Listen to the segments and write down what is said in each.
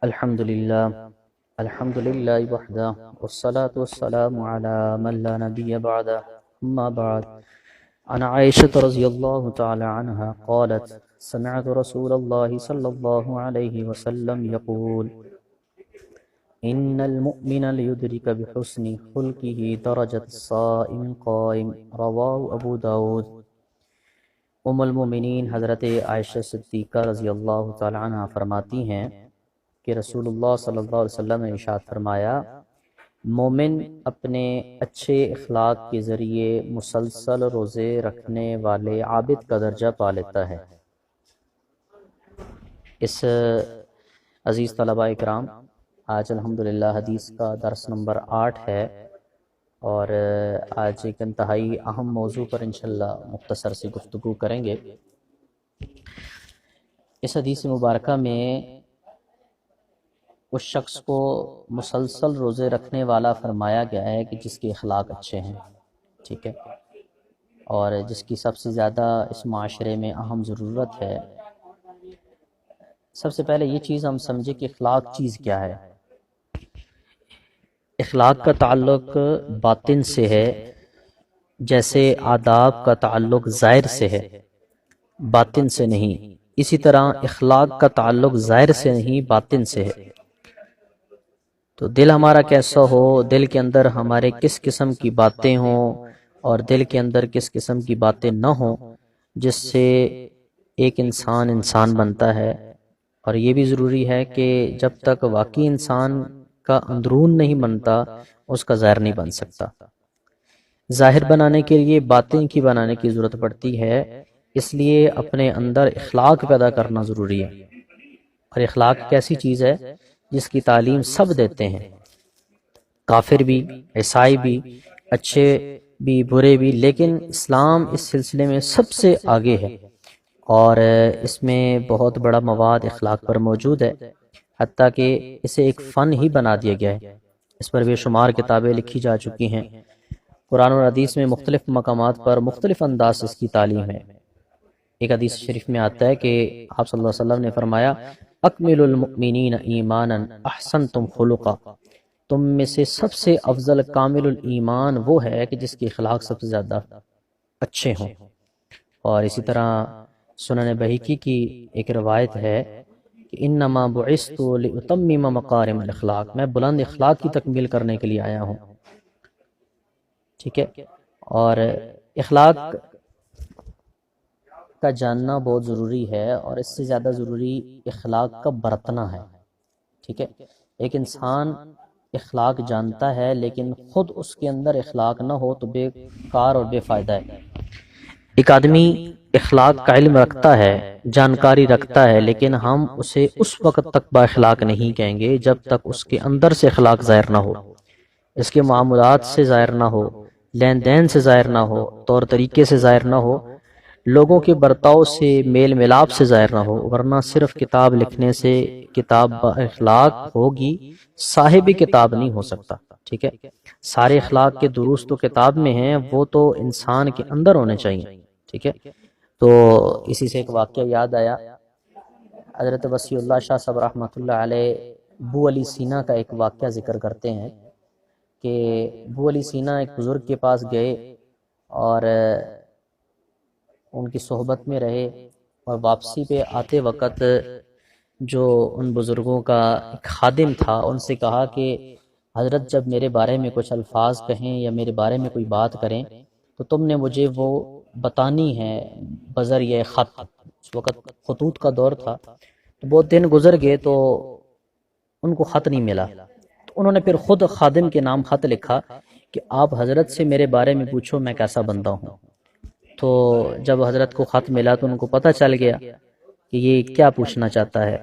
الحمد لله وحده والصلاة والسلام على من لا نبي بعده أما بعد. عن عائشة رضي الله تعالى عنها قالت سمعت رسول الله صلى الله عليه وسلم يقول إن المؤمن ليدرك بحسن خلقه درجة الصائم القائم. رواه ابو داود. ام المؤمنین حضرت عائشہ صدیقہ رضی اللہ تعالی عنہ فرماتی ہیں کہ رسول اللہ صلی اللہ علیہ وسلم نے ارشاد فرمایا، مومن اپنے اچھے اخلاق کے ذریعے مسلسل روزے رکھنے والے عابد کا درجہ پا لیتا ہے۔ اس عزیز طلباء اکرام، آج الحمدللہ حدیث کا درس نمبر 8 ہے، اور آج ایک انتہائی اہم موضوع پر انشاءاللہ مختصر سی گفتگو کریں گے۔ اس حدیث مبارکہ میں اس شخص کو مسلسل روزے رکھنے والا فرمایا گیا ہے کہ جس کے اخلاق اچھے ہیں، ٹھیک ہے، اور جس کی سب سے زیادہ اس معاشرے میں اہم ضرورت ہے۔ سب سے پہلے یہ چیز ہم سمجھے کہ اخلاق چیز کیا ہے۔ اخلاق کا تعلق باطن سے ہے، جیسے آداب کا تعلق ظاہر سے ہے، باطن سے نہیں۔ اسی طرح اخلاق کا تعلق ظاہر سے نہیں، باطن سے ہے۔ تو دل ہمارا کیسا ہو، دل کے اندر ہمارے کس قسم کی باتیں ہوں اور دل کے اندر کس قسم کی باتیں نہ ہوں، جس سے ایک انسان بنتا ہے۔ اور یہ بھی ضروری ہے کہ جب تک واقعی انسان کا اندرون نہیں بنتا، اس کا ظاہر نہیں بن سکتا۔ ظاہر بنانے کے لیے باطن کی بنانے کی ضرورت پڑتی ہے، اس لیے اپنے اندر اخلاق پیدا کرنا ضروری ہے۔ اور اخلاق ایک ایسی چیز ہے جس کی تعلیم سب دیتے ہیں، کافر بھی، عیسائی بھی، اچھے بھی، برے بھی، لیکن اسلام اس سلسلے میں سب سے آگے ہے، اور اس میں بہت بڑا مواد اخلاق پر موجود ہے، حتیٰ کہ اسے ایک فن ہی بنا دیا گیا ہے۔ اس پر بے شمار کتابیں لکھی جا چکی ہیں۔ قرآن اور حدیث میں مختلف مقامات پر مختلف انداز سے اس کی تعلیم ہے۔ ایک حدیث شریف میں آتا ہے کہ آپ صلی اللہ علیہ وسلم نے فرمایا، اکمل المؤمنین ایمانا احسنتم خلقا، تم میں سے سب سے افضل کامل الایمان وہ ہے کہ جس کے اخلاق سب سے زیادہ اچھے ہوں۔ اور اسی طرح سنن بہیقی کی ایک روایت ہے کہ انما بعثت لاتمم مکارم الاخلاق، میں بلند اخلاق کی تکمیل کرنے کے لیے آیا ہوں، ٹھیک ہے۔ اور اخلاق کا جاننا بہت ضروری ہے، اور اس سے زیادہ ضروری اخلاق کا برتنا ہے، ٹھیک ہے۔ ایک انسان اخلاق جانتا ہے لیکن خود اس کے اندر اخلاق نہ ہو تو بیکار اور بے فائدہ ہے۔ ایک آدمی اخلاق کا علم رکھتا ہے، جانکاری رکھتا ہے، لیکن ہم اسے اس وقت تک با اخلاق نہیں کہیں گے جب تک اس کے اندر سے اخلاق ظاہر نہ ہو، اس کے معاملات سے ظاہر نہ ہو، لین دین سے ظاہر نہ ہو، طور طریقے سے ظاہر نہ ہو، لوگوں کے برتاؤ سے، میل ملاپ سے ظاہر نہ ہو۔ ورنہ صرف کتاب لکھنے سے کتاب با اخلاق ہوگی، صاحب کتاب نہیں ہو سکتا، ٹھیک ہے۔ سارے اخلاق کے دروس تو کتاب میں ہیں، وہ تو انسان کے اندر ہونے چاہیے، ٹھیک ہے۔ تو اسی سے ایک واقعہ یاد آیا، حضرت وصی اللہ شاہ صاحب رحمۃ اللہ علیہ ابو علی سینا کا ایک واقعہ ذکر کرتے ہیں کہ ابو علی سینا ایک بزرگ کے پاس گئے اور ان کی صحبت میں رہے، اور واپسی پہ آتے وقت جو ان بزرگوں کا ایک خادم تھا ان سے کہا کہ حضرت جب میرے بارے میں کچھ الفاظ کہیں یا میرے بارے میں کوئی بات کریں تو تم نے مجھے وہ بتانی ہے بذریعہ خط۔ اس وقت خطوط کا دور تھا، تو بہت دن گزر گئے تو ان کو خط نہیں ملا، تو انہوں نے پھر خود خادم کے نام خط لکھا کہ آپ حضرت سے میرے بارے میں پوچھو میں کیسا بندہ ہوں۔ تو جب حضرت کو خط ملا تو ان کو پتہ چل گیا کہ یہ کیا پوچھنا چاہتا ہے،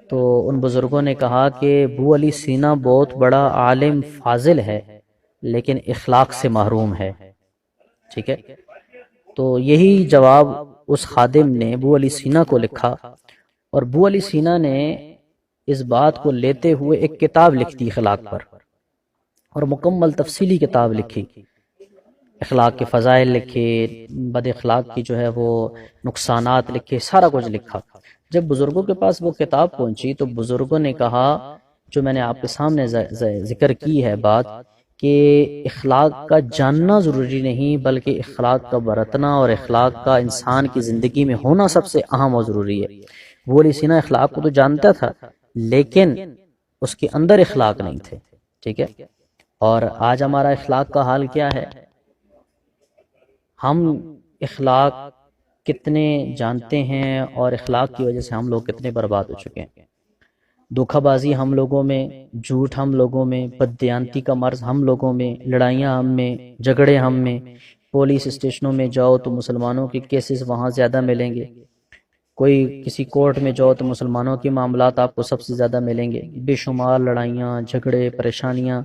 تو ان بزرگوں نے کہا کہ ابو علی سینا بہت بڑا عالم فاضل ہے لیکن اخلاق سے محروم ہے، ٹھیک ہے۔ تو یہی جواب اس خادم نے ابو علی سینا کو لکھا، اور ابو علی سینا نے اس بات کو لیتے ہوئے ایک کتاب لکھ دی اخلاق پر، اور مکمل تفصیلی کتاب لکھی، اخلاق کے فضائل لکھے، بد اخلاق کی جو ہے وہ نقصانات لکھے، سارا کچھ لکھا۔ جب بزرگوں کے پاس وہ کتاب پہنچی تو بزرگوں نے کہا، جو میں نے آپ کے سامنے ذکر کی ہے بات، کہ اخلاق کا جاننا ضروری نہیں بلکہ اخلاق کا برتنا اور اخلاق کا انسان کی زندگی میں ہونا سب سے اہم اور ضروری ہے۔ وہ علی سینا اخلاق کو تو جانتا تھا لیکن اس کے اندر اخلاق نہیں تھے، ٹھیک ہے۔ اور آج ہمارا اخلاق کا حال کیا ہے؟ ہم اخلاق کتنے جانتے ہیں اور اخلاق کی وجہ سے ہم لوگ کتنے برباد ہو چکے ہیں۔ دھوکہ بازی ہم لوگوں میں، جھوٹ ہم لوگوں میں، بددیانتی کا مرض ہم لوگوں میں، لڑائیاں ہم میں، جھگڑے ہم میں۔ پولیس اسٹیشنوں میں جاؤ تو مسلمانوں کے کیسز وہاں زیادہ ملیں گے، کوئی کسی کورٹ میں جاؤ تو مسلمانوں کے معاملات آپ کو سب سے زیادہ ملیں گے۔ بے شمار لڑائیاں، جھگڑے، پریشانیاں،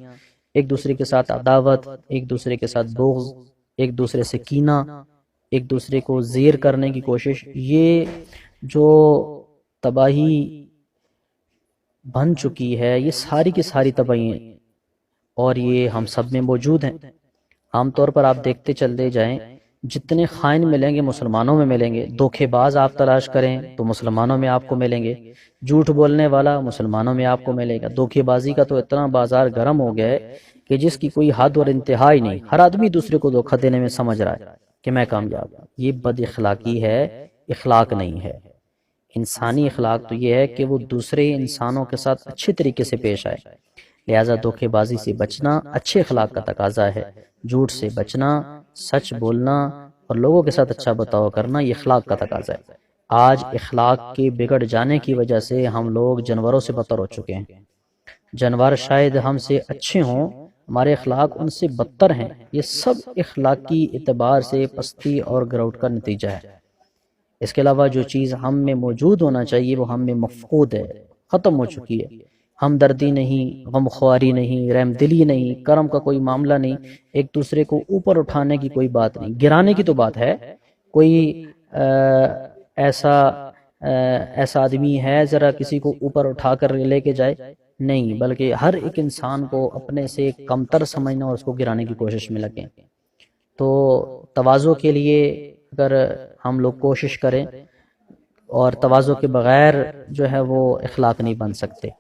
ایک دوسرے کے ساتھ عداوت، ایک دوسرے کے ساتھ بغض، ایک دوسرے سے کینہ، ایک دوسرے کو زیر کرنے کی کوشش، یہ جو تباہی بن چکی ہے یہ ساری کی ساری تباہی ہیں اور یہ ہم سب میں موجود ہیں۔ عام طور پر آپ دیکھتے چلتے جائیں، جتنے خائن ملیں گے مسلمانوں میں ملیں گے، دھوکے باز آپ تلاش کریں تو مسلمانوں میں آپ کو ملیں گے، جھوٹ بولنے والا مسلمانوں میں آپ کو ملے گا۔ دھوکے بازی کا تو اتنا بازار گرم ہو گیا ہے کہ جس کی کوئی حد اور انتہا ہی نہیں، ہر آدمی دوسرے کو دھوکہ دینے میں سمجھ رہا ہے کہ میں کامیاب ہوں۔ یہ بد اخلاقی ہے، اخلاق نہیں ہے۔ انسانی اخلاق تو یہ ہے کہ وہ دوسرے انسانوں کے ساتھ اچھے طریقے سے پیش آئے، لہٰذا دھوکے بازی سے بچنا اچھے اخلاق کا تقاضا ہے، جھوٹ سے بچنا، سچ بولنا اور لوگوں کے ساتھ اچھا برتاؤ کرنا یہ اخلاق کا تقاضا ہے۔ آج اخلاق کے بگڑ جانے کی وجہ سے ہم لوگ جانوروں سے بدتر ہو چکے ہیں۔ جانور شاید ہم سے اچھے ہوں، ہمارے اخلاق ان سے بدتر ہیں۔ یہ سب اخلاقی اعتبار سے پستی اور گراوٹ کا نتیجہ ہے۔ اس کے علاوہ جو چیز ہم میں موجود ہونا چاہیے وہ ہم میں مفقود ہے، ختم ہو چکی ہے۔ ہمدردی نہیں، غمخواری نہیں، رحم دلی نہیں، کرم کا کوئی معاملہ نہیں، ایک دوسرے کو اوپر اٹھانے کی کوئی بات نہیں، گرانے کی تو بات ہے۔ کوئی ایسا آدمی ہے ذرا کسی کو اوپر اٹھا کر لے کے جائے؟ نہیں، بلکہ ہر ایک انسان کو اپنے سے کمتر سمجھنا اور اس کو گرانے کی کوشش میں لگیں۔ تو تواضع کے لیے اگر ہم لوگ کوشش کریں، اور تواضع کے بغیر جو ہے وہ اخلاق نہیں بن سکتے۔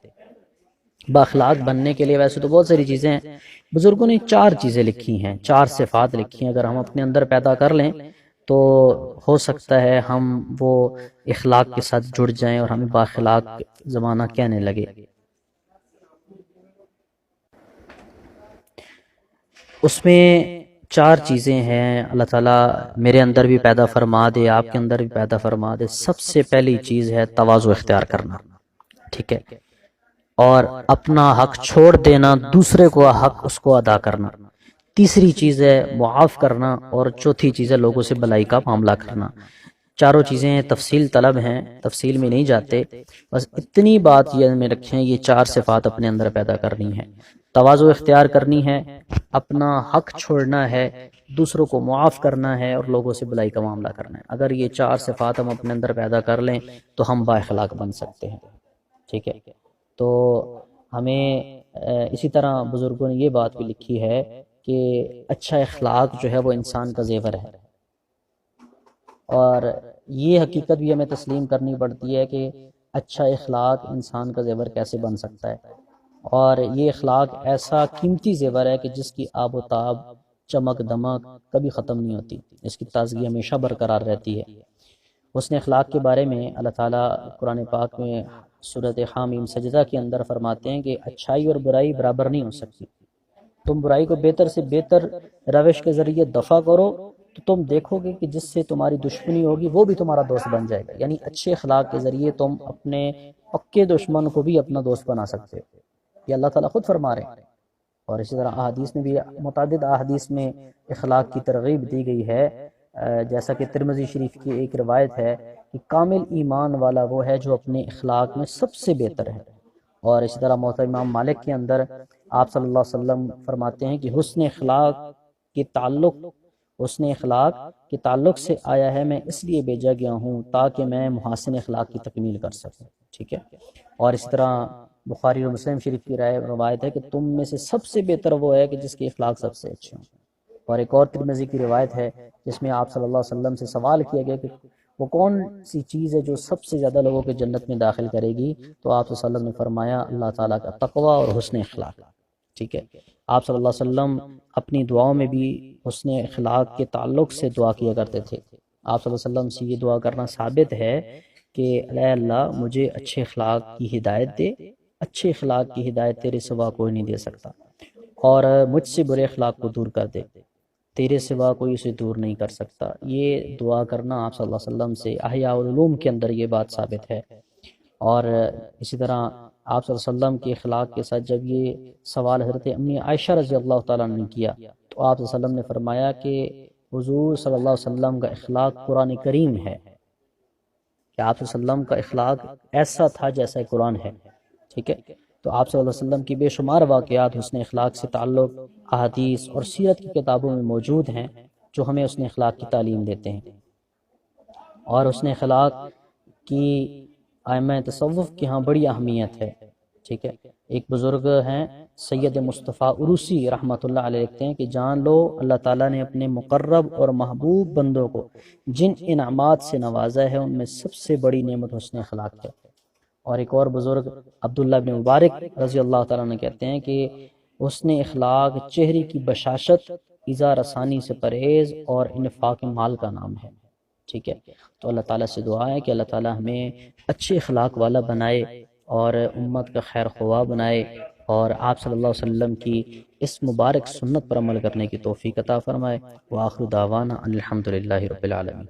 بااخلاق بننے کے لیے ویسے تو بہت ساری چیزیں ہیں، بزرگوں نے 4 چیزیں لکھی ہیں، 4 صفات لکھی ہیں، اگر ہم اپنے اندر پیدا کر لیں تو ہو سکتا ہے ہم وہ اخلاق کے ساتھ جڑ جائیں اور ہمیں بااخلاق زمانہ کہنے لگے۔ اس میں 4 چیزیں ہیں، اللہ تعالیٰ میرے اندر بھی پیدا فرما دے، آپ کے اندر بھی پیدا فرما دے۔ سب سے پہلی چیز ہے تواضع اختیار کرنا، ٹھیک ہے، اور اپنا حق چھوڑ دینا، دوسرے کو حق اس کو ادا کرنا۔ تیسری چیز ہے معاف کرنا، اور چوتھی چیز ہے لوگوں سے بلائی کا معاملہ کرنا۔ چاروں چیزیں تفصیل طلب ہیں، تفصیل میں نہیں جاتے، بس اتنی بات یہ میں رکھیں، یہ 4 صفات اپنے اندر پیدا کرنی ہے۔ تواضع اختیار کرنی ہے، اپنا حق چھوڑنا ہے، دوسروں کو معاف کرنا ہے، اور لوگوں سے بلائی کا معاملہ کرنا ہے۔ اگر یہ 4 صفات ہم اپنے اندر پیدا کر لیں تو ہم با اخلاق بن سکتے ہیں، ٹھیک ہے۔ تو ہمیں اسی طرح بزرگوں نے یہ بات بھی لکھی ہے کہ اچھا اخلاق جو ہے وہ انسان کا زیور ہے، اور یہ حقیقت بھی ہمیں تسلیم کرنی پڑتی ہے کہ اچھا اخلاق انسان کا زیور کیسے بن سکتا ہے۔ اور یہ اخلاق ایسا قیمتی زیور ہے کہ جس کی آب و تاب، چمک دمک کبھی ختم نہیں ہوتی، اس کی تازگی ہمیشہ برقرار رہتی ہے۔ حسن اخلاق کے بارے میں اللہ تعالیٰ قرآن پاک میں سورۃ حامیم سجدہ کے اندر فرماتے ہیں کہ اچھائی اور برائی برابر نہیں ہو سکتی، تم برائی کو بہتر سے بہتر روش کے ذریعے دفع کرو تو تم دیکھو گے کہ جس سے تمہاری دشمنی ہوگی وہ بھی تمہارا دوست بن جائے گا۔ یعنی اچھے اخلاق کے ذریعے تم اپنے پکے دشمن کو بھی اپنا دوست بنا سکتے ہو، یہ اللہ تعالیٰ خود فرما رہے ہیں۔ اور اسی طرح احادیث میں بھی متعدد احادیث میں اخلاق کی ترغیب دی گئی ہے، جیسا کہ ترمذی شریف کی ایک روایت ہے کہ کامل ایمان والا وہ ہے جو اپنے اخلاق میں سب سے بہتر ہے۔ اور اسی طرح موطا امام مالک کے اندر آپ صلی اللہ علیہ وسلم فرماتے ہیں کہ حسن اخلاق کے تعلق سے آیا ہے، میں اس لیے بھیجا گیا ہوں تاکہ میں محاسن اخلاق کی تکمیل کر سکوں، ٹھیک ہے۔ اور اسی طرح بخاری اور مسلم شریف کی روایت ہے کہ تم میں سے سب سے بہتر وہ ہے کہ جس کے اخلاق سب سے اچھے ہوں۔ اور ایک اور ترمذی کی روایت ہے جس میں آپ صلی اللہ علیہ وسلم سے سوال کیا گیا کہ وہ کون سی چیز ہے جو سب سے زیادہ لوگوں کے جنت میں داخل کرے گی؟ تو آپ صلی اللہ علیہ وسلم نے فرمایا اللہ تعالیٰ کا تقوی اور حسن اخلاق، ٹھیک ہے۔ آپ صلی اللہ علیہ وسلم اپنی دعاؤں میں بھی حسن اخلاق کے تعلق سے دعا کیا کرتے تھے۔ آپ صلی اللہ علیہ وسلم سے یہ دعا کرنا ثابت ہے کہ اے اللہ مجھے اچھے اخلاق کی ہدایت دے، اچھے اخلاق کی ہدایت تیرے سوا کوئی نہیں دے سکتا، اور مجھ سے برے اخلاق کو دور کر دے، تیرے سوا کوئی اسے دور نہیں کر سکتا۔ یہ دعا کرنا آپ صلی اللہ علیہ وسلم سے احیاء العلوم کے اندر یہ بات ثابت ہے۔ اور اسی طرح آپ صلی اللہ علیہ وسلم کے اخلاق کے ساتھ جب یہ سوال حضرت امی عائشہ رضی اللہ تعالیٰ عنہ نے کیا تو آپ صلی اللہ علیہ وسلم نے فرمایا کہ حضور صلی اللہ علیہ وسلم کا اخلاق قرآن کریم ہے، کہ آپ صلی اللہ علیہ وسلم کا اخلاق ایسا تھا جیسا قرآن ہے، ٹھیک ہے۔ تو آپ صلی اللہ علیہ وسلم کی بے شمار واقعات حسن اخلاق سے تعلق احادیث اور سیرت کی کتابوں میں موجود ہیں جو ہمیں حسن اخلاق کی تعلیم دیتے ہیں۔ اور حسن اخلاق کی ائمہ تصوف کی ہاں بڑی اہمیت ہے، ٹھیک ہے۔ ایک بزرگ ہیں سید مصطفیٰ عروسی رحمۃ اللہ علیہ، لکھتے ہیں کہ جان لو اللہ تعالیٰ نے اپنے مقرب اور محبوب بندوں کو جن انعامات سے نوازا ہے ان میں سب سے بڑی نعمت حسن اخلاق ہے۔ اور ایک اور بزرگ عبداللہ بن مبارک رضی اللہ تعالیٰ عنہ کہتے ہیں کہ حسن اخلاق چہرے کی بشاشت، ایذا رسانی سے پرہیز اور انفاق مال کا نام ہے، ٹھیک ہے۔ تو اللہ تعالیٰ سے دعا ہے کہ اللہ تعالیٰ ہمیں اچھے اخلاق والا بنائے اور امت کا خیر خواہ بنائے، اور آپ صلی اللہ علیہ وسلم کی اس مبارک سنت پر عمل کرنے کی توفیق عطا فرمائے۔ وآخر دعوانا الحمدللہ رب العالمین۔